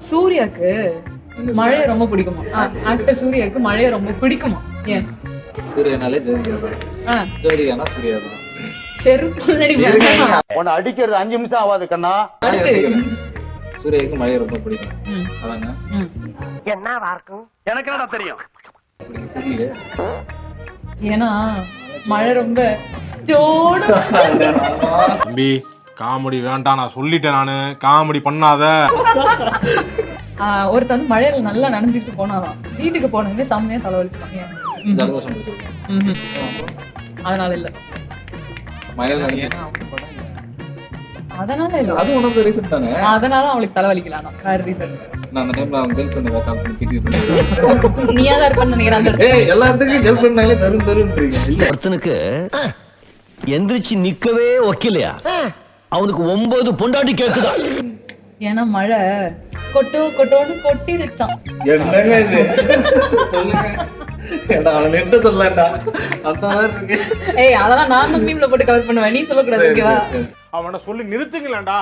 சூர்யாக்கு மழையை ரொம்ப பிடிக்குமா? ஆக்டர் சூர்யாவுக்கு மழையை ரொம்ப பிடிக்குமா? ஏன்? சூரியனாலே ஜோதிகா ஆ, ஜோதிகானா சூர்யா தான். செருப்பு முன்னாடி உன்னை அடிக்கிறது 5 நிமிஷம் ஆகாது கண்ணா. சூர்யாவுக்கு மழையை ரொம்ப பிடிக்கும். ம். அதாங்க எனக்கு என்னடா தெரியும்? புரியல. ஏன்னா மழை ரொம்ப ஜோடு. தம்பி காமெடி வேண்டாம், நான் சொல்லிட்டேன். நானு காமெடி பண்ணாத. ஒருத்தன் வந்து மழையில நல்லா நனைஞ்சுக்கிட்டு போனாதான் வீட்டுக்கு போனதுமே செம்மையா தலைவலிச்சுட்டாங்க. ஜலதோஷம் பிடிச்சிருக்கேன். அதனால இல்ல, மழையில அதனால இல்ல, அது ஒன் ஆஃப் த ரீசன் தானே. அதனால அவளுக்கு தலைவலிக்கலாம். வேற ரீசன் நான் அந்த டைம்ல அவங்க ஹெல்ப் பண்ண கால் பண்ணி திட்டிட்டு நீயா தான் இருப்பேன்னு நினைக்கிறேன் அந்த இடத்துல. ஏய் எல்லாத்துக்கும் ஹெல்ப் பண்ணாங்களே தருன்றீங்க. இல்ல ஒருத்தனுக்கு எந்திரிச்சு நிக்கவே ஒக்கிலையா, அவனுக்கு 9 பொண்டாட்டி கேக்குதா? ஏன்னா மழை கொட்டோன்னு கொட்டிருச்சான். என்னங்க இது சொல்லுங்க. ஏடா அவன் நிறுத்த சொல்லலடா. அந்த மாதிரி இருக்கு. ஏய் அதெல்லாம் நான் தான் மீம்ல போட்டு கவர் பண்ணுவேன், நீ சொல்லக்கூடாது. ஓகேவா? அவனை சொல்லி நிறுத்துங்களேன்டா.